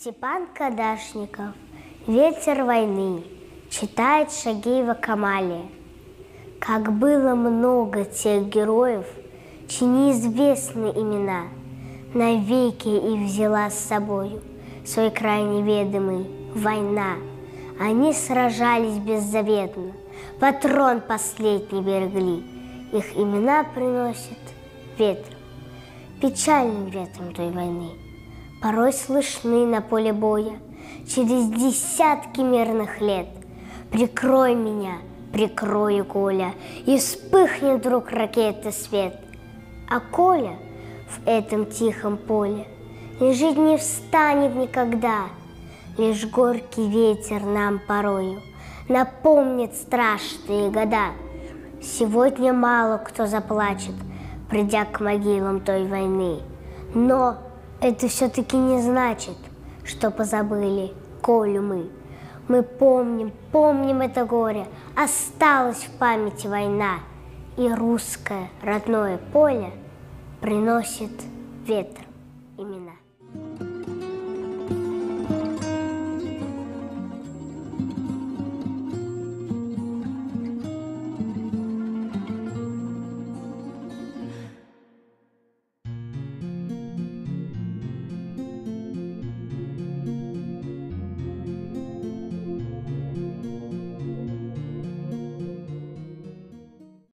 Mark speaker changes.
Speaker 1: Степан Кадашников, «Ветер войны», читает Шагеева Камалия. Как было много тех героев, чьи неизвестны имена, навеки и взяла с собою свой край неведомый война. Они сражались беззаветно, патрон последний берегли, их имена приносят ветром, печальным ветром той войны. Порой слышны на поле боя через десятки мирных лет. Прикрой меня, прикрою, Коля, и вспыхнет вдруг ракеты свет. А Коля в этом тихом поле лежит не встанет никогда. Лишь горький ветер нам порою напомнит страшные года. Сегодня мало кто заплачет, придя к могилам той войны. Но это все-таки не значит, что позабыли Колю мы. Мы помним это горе, осталась в памяти война, и русское родное поле приносит ветер.